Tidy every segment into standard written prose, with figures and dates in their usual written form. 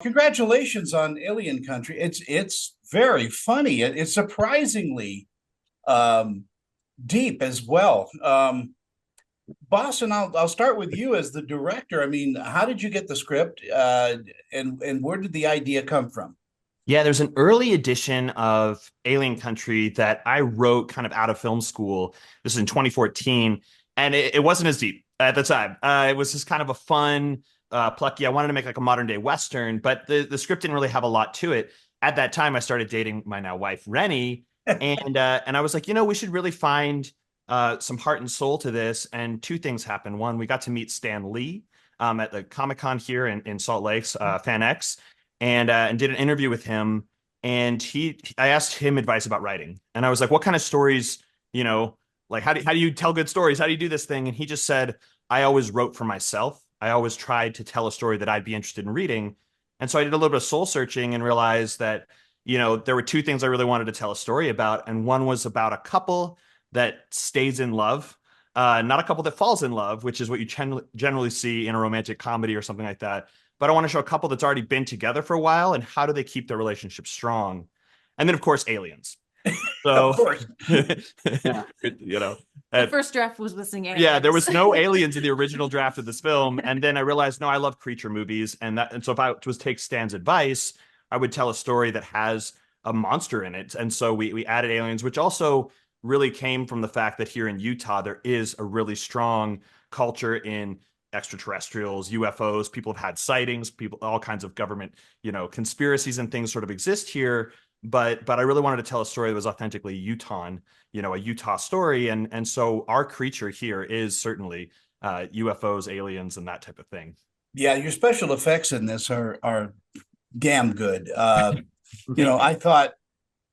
Congratulations on Alien Country. It's very funny. It's surprisingly um, deep as well. Boston, I'll start with you as the director. I mean, how did you get the script, and where did the idea come from? Yeah, there's an early edition of Alien Country that I wrote kind of out of film school. This is in 2014, and it wasn't as deep at the time. It was just kind of a fun, plucky. I wanted to make like a modern day Western, but the script didn't really have a lot to it. At that time, I started dating my now wife, Renny, and I was like, we should really find some heart and soul to this. And two things happened. One, we got to meet Stan Lee at the Comic-Con here in Salt Lakes, FanX, and did an interview with him. And I asked him advice about writing, and I was like, "What kind of stories, like how do you tell good stories? How do you do this thing?" And he just said, "I always wrote for myself. I always tried to tell a story that I'd be interested in reading." And so I did a little bit of soul searching and realized that there were two things I really wanted to tell a story about, and one was about a couple that stays in love. Not a couple that falls in love, which is what you generally see in a romantic comedy or something like that, but I want to show a couple that's already been together for a while and how do they keep their relationship strong. And then, of course, aliens. Of So, course. Yeah. you know, The uh, first draft was missing yeah, there aliens. was no aliens in the original draft of this film. And then I realized, no, I love creature movies. And so if I was take Stan's advice, I would tell a story that has a monster in it. And so we added aliens, which also really came from the fact that here in Utah, there is a really strong culture in extraterrestrials, UFOs. People have had sightings, people, all kinds of government, conspiracies and things sort of exist here. But I really wanted to tell a story that was authentically Utah, a Utah story. And so our creature here is certainly UFOs, aliens, and that type of thing. Yeah, your special effects in this are damn good. I thought,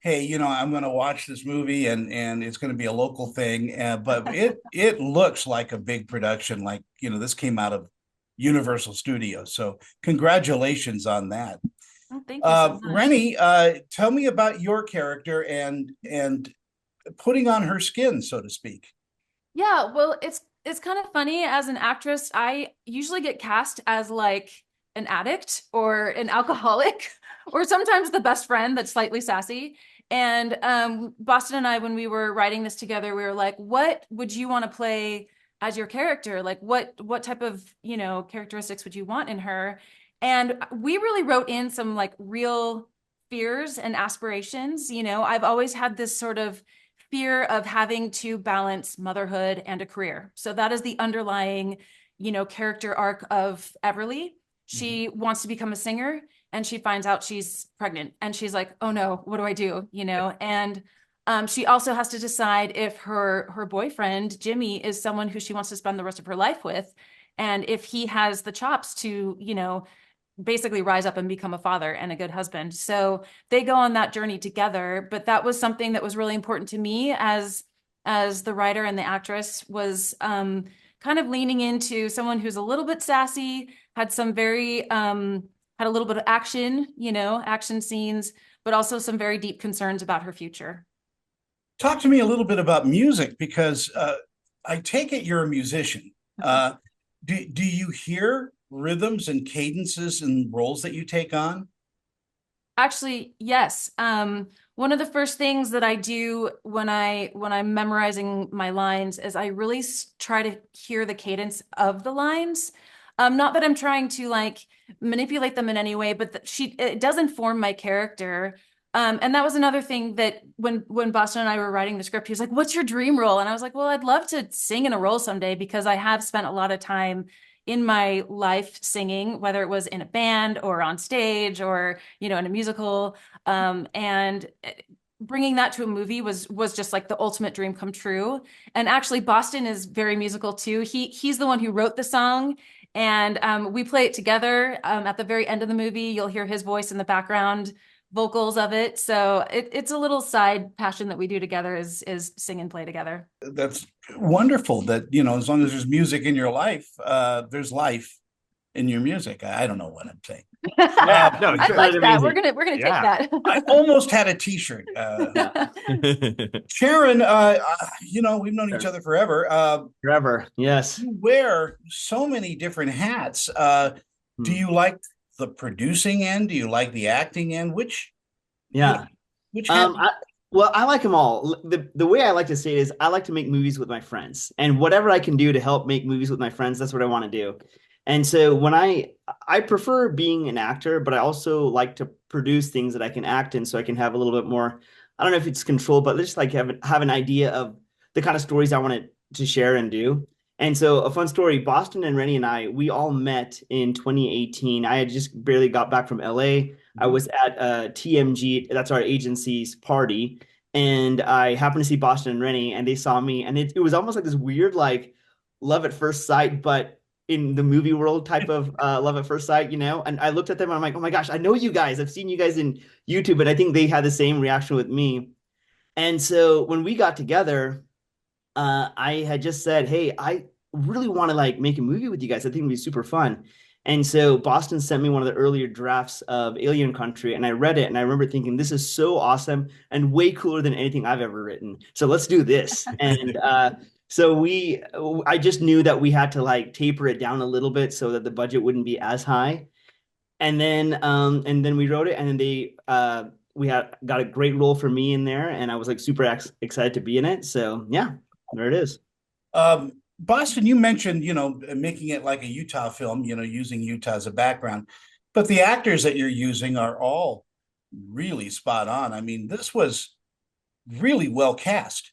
hey, I'm going to watch this movie and it's going to be a local thing, but it looks like a big production. Like this came out of Universal Studios. So congratulations on that. Oh, thank you so much. Rennie, tell me about your character and putting on her skin, so to speak. Yeah, well, it's kind of funny as an actress. I usually get cast as like an addict or an alcoholic or sometimes the best friend that's slightly sassy. And Boston and I, when we were writing this together, we were like, what would you want to play as your character? Like what type of, characteristics would you want in her? And we really wrote in some like real fears and aspirations. I've always had this sort of fear of having to balance motherhood and a career. So that is the underlying, character arc of Everly. She wants to become a singer and she finds out she's pregnant and she's like, oh no, what do I do? And she also has to decide if her boyfriend, Jimmy, is someone who she wants to spend the rest of her life with. And if he has the chops to, basically rise up and become a father and a good husband. So they go on that journey together. But that was something that was really important to me as the writer and the actress was kind of leaning into someone who's a little bit sassy, had some very had a little bit of action, action scenes, but also some very deep concerns about her future. Talk to me a little bit about music because I take it you're a musician. Do you hear rhythms and cadences and roles that you take on? Actually, yes. One of the first things that I do when I'm memorizing my lines is I really try to hear the cadence of the lines. Not that I'm trying to like manipulate them in any way, but it does inform my character. And that was another thing that when Boston and I were writing the script, he was like, "What's your dream role?" And I was like, "Well, I'd love to sing in a role someday because I have spent a lot of time in my life singing, whether it was in a band or on stage or, in a musical. And bringing that to a movie was just like the ultimate dream come true. And actually Boston is very musical too. He's the one who wrote the song and we play it together. At the very end of the movie, you'll hear his voice in the background vocals of it. So it's a little side passion that we do together is sing and play together. That's wonderful that, as long as there's music in your life, there's life in your music. I don't know what I'm saying. Yeah, no, I like that. We're gonna take that. I almost had a t-shirt. Charan, we've known each other forever. Forever, yes. You wear so many different hats. Do you like the producing end? Do you like the acting end? You know, Yeah. which hat? Um, I, well, I like them all. The way I like to say it is I like to make movies with my friends, and whatever I can do to help make movies with my friends, that's what I want to do. And so when I prefer being an actor, but I also like to produce things that I can act in, so I can have a little bit more. I don't know if it's control, but just like have an idea of the kind of stories I wanted to share and do. And so a fun story, Boston and Rennie and we all met in 2018. I had just barely got back from LA. I was at TMG, that's our agency's party, and I happened to see Boston and Rennie, and they saw me, and it was almost like this weird, like, love at first sight, but in the movie world type of love at first sight, you know? And I looked at them and I'm like, oh my gosh, I know you guys. I've seen you guys in YouTube, and I think they had the same reaction with me. And so when we got together, I had just said, hey, I really want to like make a movie with you guys. I think it'd be super fun. And so Boston sent me one of the earlier drafts of Alien Country, and I read it, and I remember thinking, this is so awesome and way cooler than anything I've ever written. So let's do this. And I just knew that we had to like taper it down a little bit so that the budget wouldn't be as high. And then we wrote it, and then we had got a great role for me in there, and I was like super excited to be in it. So yeah, there it is. Boston, you mentioned, making it like a Utah film, using Utah as a background, but the actors that you're using are all really spot on. I mean, this was really well cast.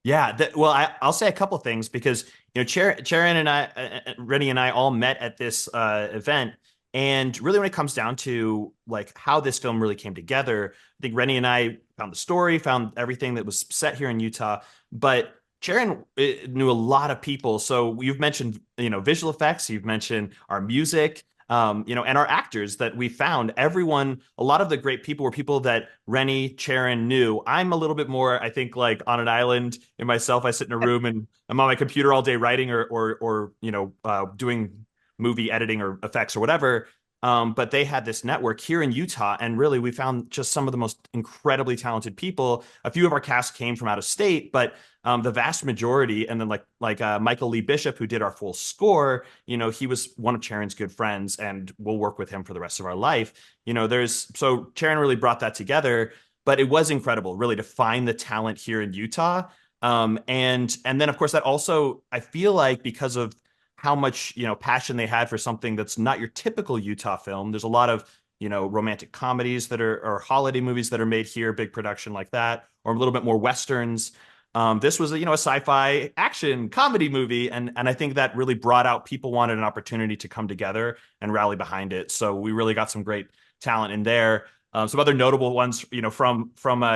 Yeah, well, I'll say a couple things because Charan and Renny and I all met at this event, and really when it comes down to like how this film really came together, I think Renny and I found the story, found everything that was set here in Utah, but Charan knew a lot of people. So you've mentioned visual effects, you've mentioned our music, and our actors that we found. Everyone, a lot of the great people were people that Renny, Charan knew. I'm a little bit more, I think, like on an island in myself. I sit in a room and I'm on my computer all day writing or doing movie editing or effects or whatever. But they had this network here in Utah, and really we found just some of the most incredibly talented people. A few of our cast came from out of state, but the vast majority, and then like Michael Lee Bishop, who did our full score, he was one of Charan's good friends, and we'll work with him for the rest of our life. So Charan really brought that together, but it was incredible, really, to find the talent here in Utah. And then of course that also, I feel like because of how much passion they had for something that's not your typical Utah film. There's a lot of romantic comedies that are or holiday movies that are made here, big production like that, or a little bit more westerns. This was a sci-fi action comedy movie, and I think that really brought out people wanted an opportunity to come together and rally behind it. So we really got some great talent in there. Some other notable ones, from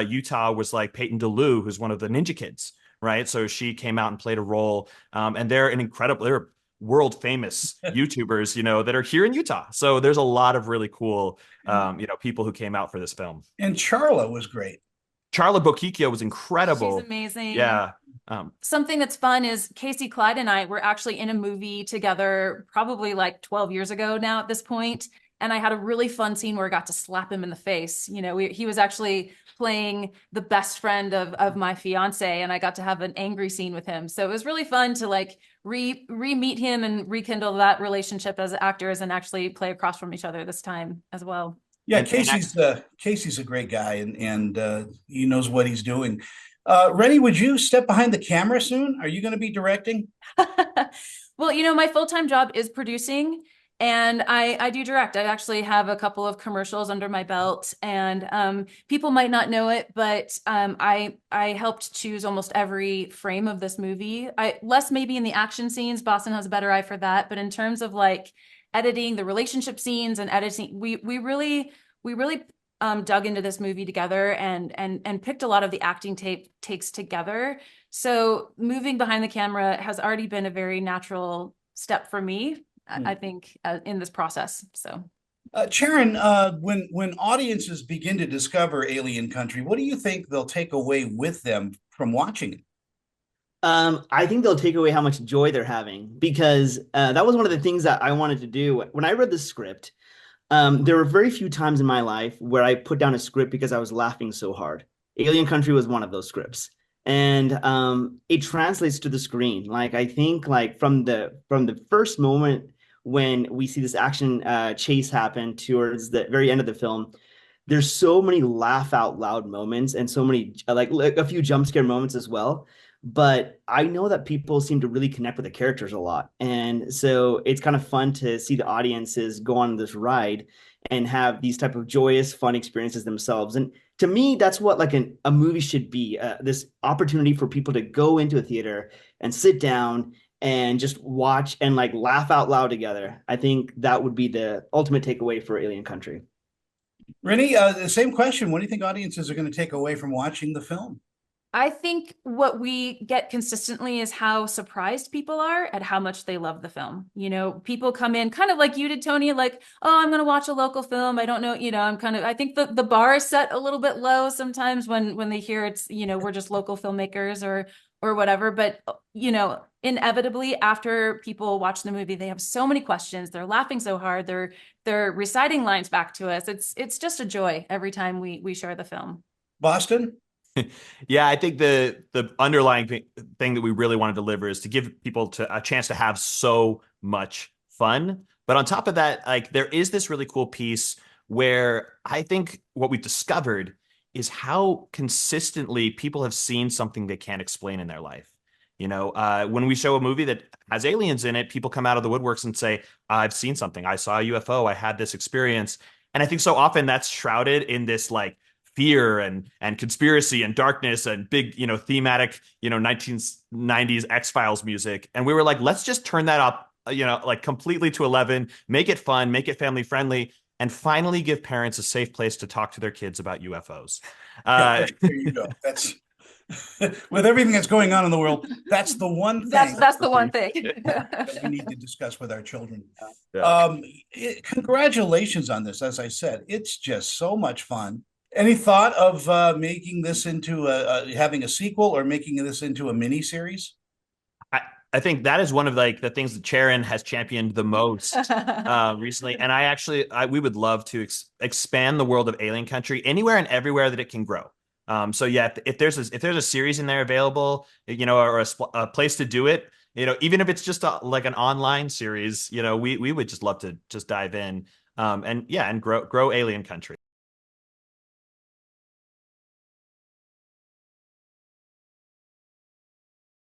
Utah was like Peyton DeLue, who's one of the Ninja Kids, right? So she came out and played a role, and they're world famous YouTubers, that are here in Utah. So there's a lot of really cool, people who came out for this film. And Charla was great. Charla Bokikio was incredible. She's amazing. Yeah. Something that's fun is Casey Clyde and I were actually in a movie together probably like 12 years ago now at this point. And I had a really fun scene where I got to slap him in the face. He was actually playing the best friend of my fiance, and I got to have an angry scene with him. So it was really fun to like re-meet him and rekindle that relationship as actors and actually play across from each other this time as well. Yeah, Casey's a great guy, and he knows what he's doing. Renny, would you step behind the camera soon? Are you going to be directing? Well, my full-time job is producing, and I do direct. I actually have a couple of commercials under my belt, and people might not know it, but I helped choose almost every frame of this movie. Less maybe in the action scenes. Boston has a better eye for that, but in terms of like editing the relationship scenes and editing, we really dug into this movie together and picked a lot of the acting takes together. So moving behind the camera has already been a very natural step for me. I think in this process. So, Charan, when audiences begin to discover Alien Country, what do you think they'll take away with them from watching it? I think they'll take away how much joy they're having, because that was one of the things that I wanted to do. When I read the script, there were very few times in my life where I put down a script because I was laughing so hard. Alien Country was one of those scripts. And it translates to the screen. Like I think like from the first moment when we see this action chase happen towards the very end of the film. There's so many laugh out loud moments and so many like a few jump scare moments as well. But I know that people seem to really connect with the characters a lot. And so it's kind of fun to see the audiences go on this ride and have these type of joyous, fun experiences themselves. And to me, that's what like a movie should be, this opportunity for people to go into a theater and sit down and just watch and like laugh out loud together. I think that would be the ultimate takeaway for Alien Country. Renny, the same question. What do you think audiences are going to take away from watching the film? I think what we get consistently is how surprised people are at how much they love the film. You know, people come in kind of like you did, Tony, like, oh, I'm going to watch a local film. I don't know, you know, I think the bar is set a little bit low sometimes when they hear it's, you know, we're just local filmmakers or whatever. But, you know, inevitably after people watch the movie, they have so many questions. They're laughing so hard. They're reciting lines back to us. It's just a joy every time we share the film. Boston? Yeah, I think the underlying thing that we really want to deliver is to give people a chance to have so much fun. But on top of that, like there is this really cool piece where I think what we've discovered is how consistently people have seen something they can't explain in their life. You know, when we show a movie that has aliens in it, people come out of the woodworks and say, I've seen something. I saw a UFO. I had this experience. And I think so often that's shrouded in this like fear and conspiracy and darkness and big, you know, thematic, you know, 1990s X-Files music. And we were like, let's just turn that up, you know, like completely to 11, make it fun, make it family friendly, and finally give parents a safe place to talk to their kids about UFOs. There you go. That's with everything that's going on in the world. That's the one thing. That's the one thing that we need to discuss with our children. Yeah. Congratulations on this. As I said, it's just so much fun. Any thought of making this into having a sequel or making this into a mini series? I think that is one of like the things that Charan has championed the most recently. And we would love to expand the world of Alien Country anywhere and everywhere that it can grow. So yeah, if there's a series in there available, you know, or a place to do it, you know, even if it's just like an online series, you know, we would just love to just dive in and grow Alien Country.